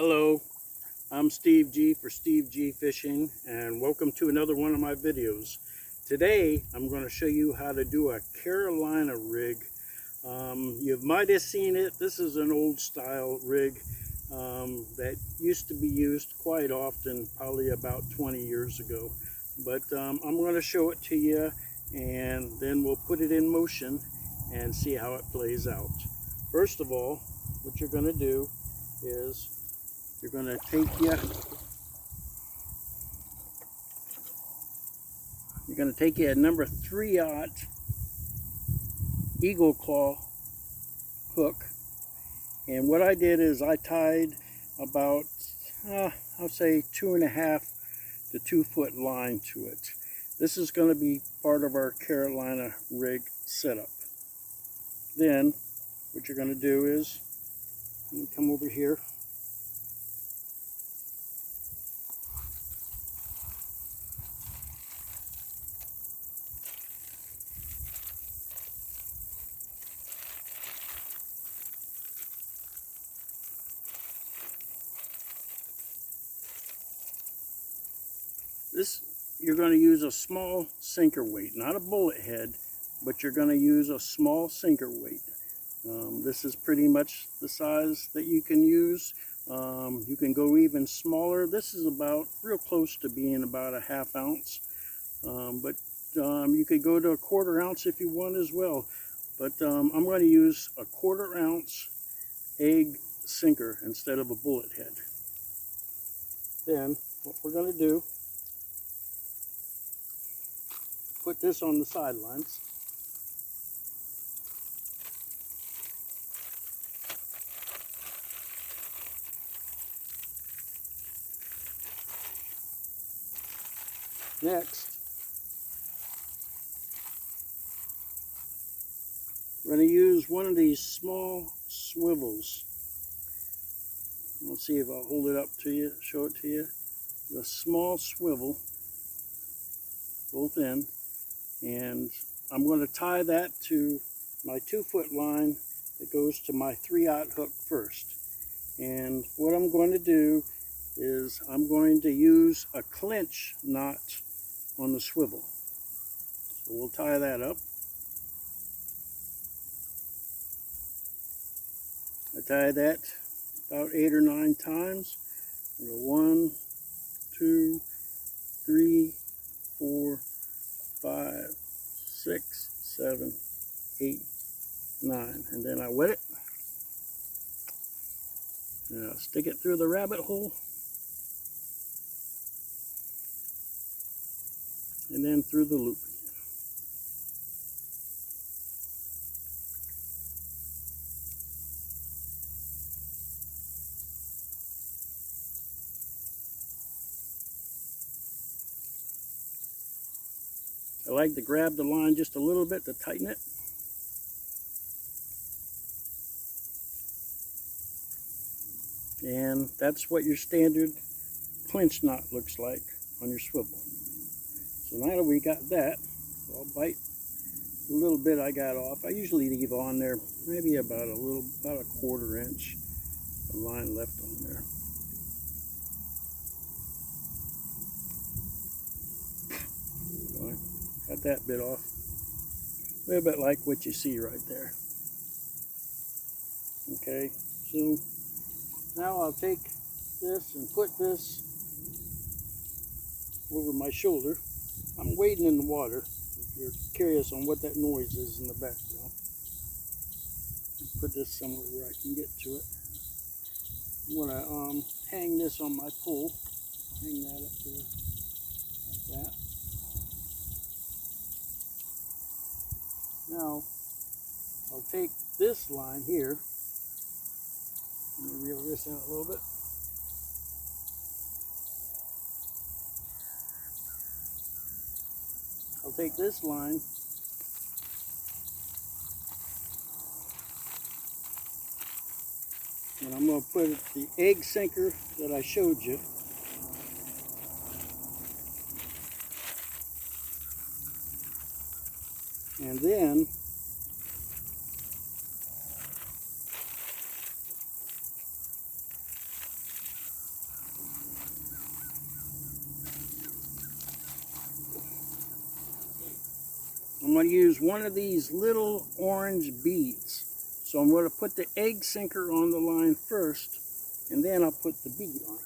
Hello, I'm Steve G for Steve G Fishing, and welcome to another one of my videos. Today I'm going to show you how to do a Carolina rig. You might have seen it. This is an old style rig that used to be used quite often, probably about 20 years ago. But I'm going to show it to you, and then we'll put it in motion and see how it plays out. First of all, what you're going to do is you're going to take a number 3/0 Eagle Claw hook, and what I did is I tied about I'll say 2.5 to 2 foot line to it. This is going to be part of our Carolina rig setup. Then what you're going to do is come over here. You're going to use a small sinker weight, not a bullet head, but you're going to use a small sinker weight. This is pretty much the size that you can use. You can go even smaller. This is about real close to being about a 1/2 ounce, but you could go to a 1/4 ounce if you want as well. But I'm going to use a 1/4 ounce egg sinker instead of a bullet head. Then what we're going to do, put this on the sidelines. Next, we're going to use one of these small swivels. Let's see if I'll hold it up to you, show it to you. The small swivel, both ends, and I'm going to tie that to my 2 foot line that goes to my 3/0 hook first. And what I'm going to do is I'm going to use a clinch knot on the swivel. So we'll tie that up. I tie that about 8 or 9 times. I go 1, 2, 3, 4, 5, 6, 7, 8, 9, and then I wet it. And I'll stick it through the rabbit hole, and then through the loop again. I like to grab the line just a little bit to tighten it. And that's what your standard clinch knot looks like on your swivel. So now that we got that, I'll bite the little bit I got off. I usually leave on there maybe about a 1/4 inch of line left on there. So I got that bit off. A little bit like what you see right there. Okay, so now I'll take this and put this over my shoulder. I'm wading in the water, if you're curious on what that noise is in the background. Put this somewhere where I can get to it. I'm going to hang this on my pole. Hang that up there like that. Now I'll take this line here. Let me reel this out a little bit. I'll take this line and I'm going to put the egg sinker that I showed you. And then I'm going to use one of these little orange beads. So I'm going to put the egg sinker on the line first, and then I'll put the bead on.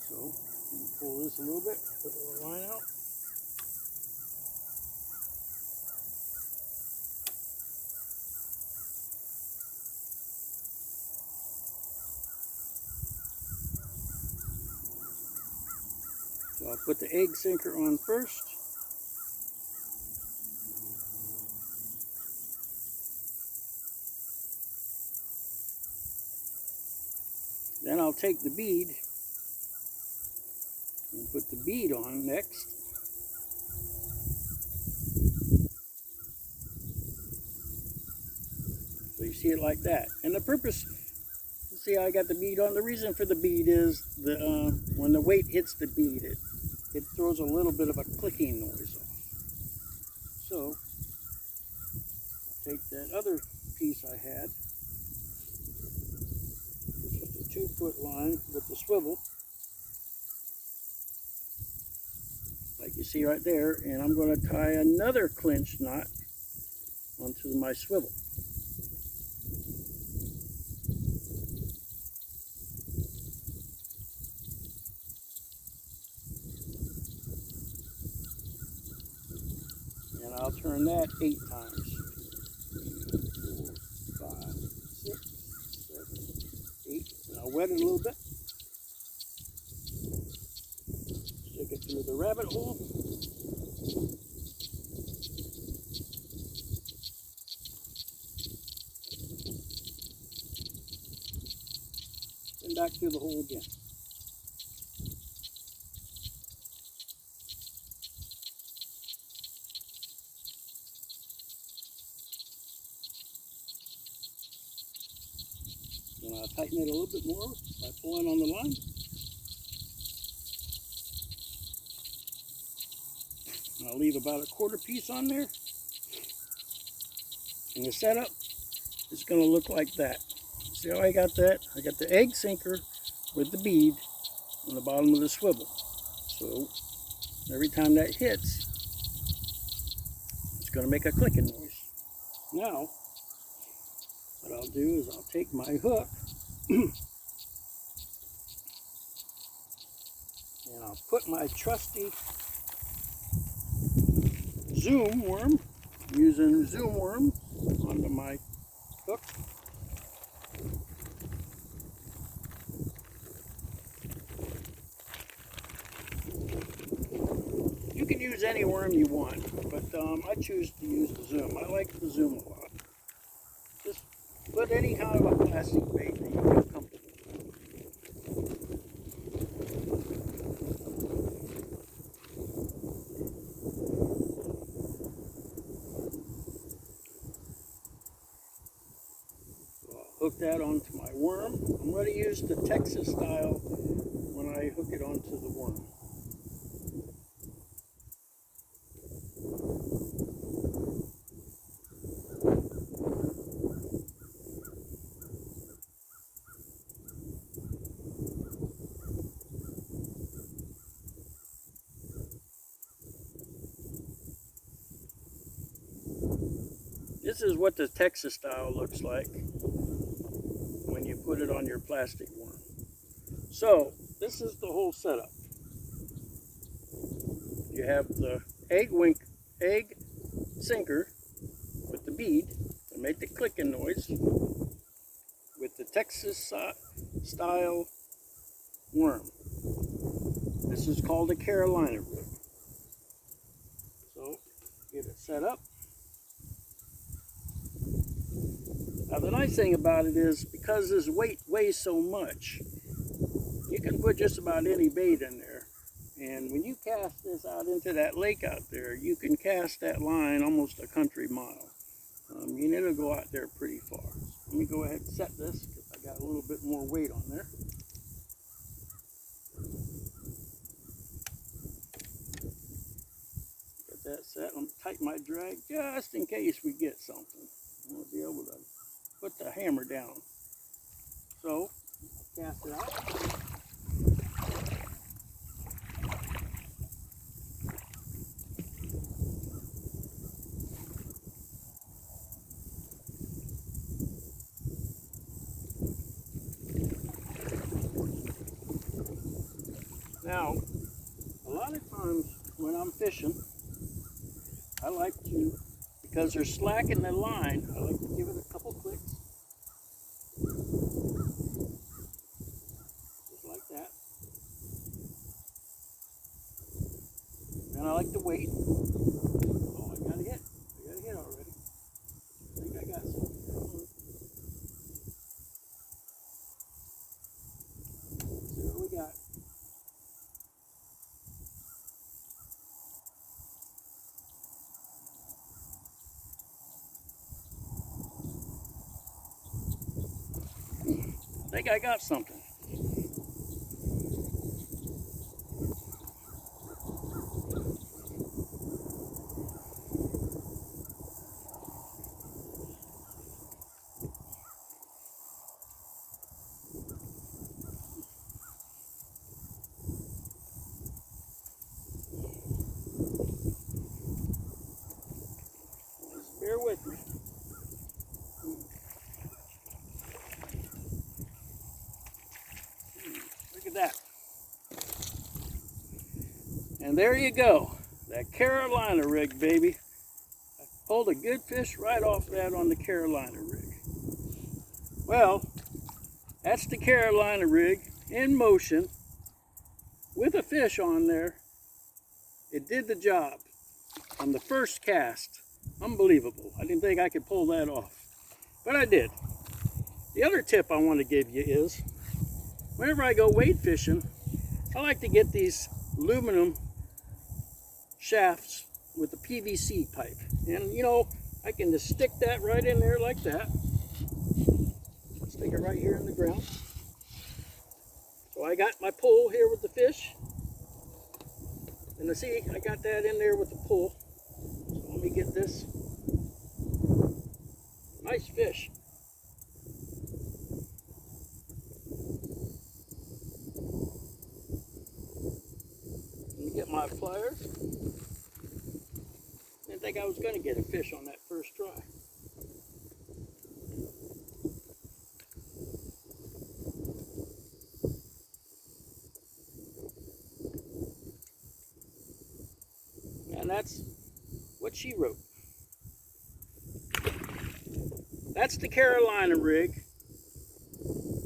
So pull this a little bit, put the line out. So I'll put the egg sinker on first. Then I'll take the bead and put the bead on next. So you see it like that. And the purpose, see how I got the bead on? The reason for the bead is when the weight hits the bead, it throws a little bit of a clicking noise off. So I'll take that other piece I had, which is the 2-foot line with the swivel, like you see right there, and I'm going to tie another clinch knot onto my swivel. And I'll turn that 8 times. 3, 4, 5, 6, 7, 8. And I'll wet it a little bit. Stick it through the rabbit hole. And back through the hole again. And I'll tighten it a little bit more by pulling on the line. And I'll leave about a 1/4 piece on there. And the setup is going to look like that. See how I got that? I got the egg sinker with the bead on the bottom of the swivel. So every time that hits, it's going to make a clicking noise. Now, what I'll do is I'll take my hook and I'll put my trusty zoom worm, using zoom worm, onto my hook. You can use any worm you want, but I choose to use the zoom. I like the zoom a lot. Just put any kind of a plastic bait that you feel comfortable with. So I'll hook that onto my worm. I'm going to use the Texas style when I hook it onto the worm. This is what the Texas style looks like when you put it on your plastic worm. So this is the whole setup. You have the egg sinker with the bead to make the clicking noise with the Texas style worm. This is called a Carolina rig. So get it set up. Now the nice thing about it is, because this weight weighs so much, you can put just about any bait in there. And when you cast this out into that lake out there, you can cast that line almost a country mile. You need to go out there pretty far. Let me go ahead and set this, because I got a little bit more weight on there. Get that set. I'm going to tighten my drag just in case we get something. I'll be able to put the hammer down. So, cast it out. Now, a lot of times when I'm fishing, I like to, because they're slack in the line, I like to give it a couple clicks. Just like that. And I like to wait. Oh, I got a hit. I got a hit already. I think I got some. Let's see what we got. I think I got something. Just bear with me. Look at that. And there you go. That Carolina rig, baby. I pulled a good fish right off that on the Carolina rig. Well, that's the Carolina rig in motion with a fish on there. It did the job on the first cast. Unbelievable. I didn't think I could pull that off, but I did. The other tip I want to give you is, whenever I go wade fishing, I like to get these aluminum shafts with the PVC pipe. And you know, I can just stick that right in there like that. Stick it right here in the ground. So I got my pole here with the fish. And see, I got that in there with the pole. So let me get this. Nice fish. Let me get my pliers. Didn't think I was going to get a fish on that first try. And that's what she wrote. That's the Carolina rig.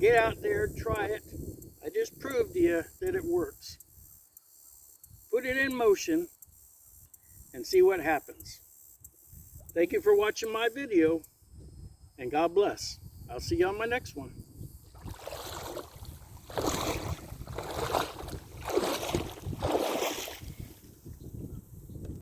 Get out there, try it. I just proved to you that it works. Put it in motion and see what happens. Thank you for watching my video, and God bless. I'll see you on my next one.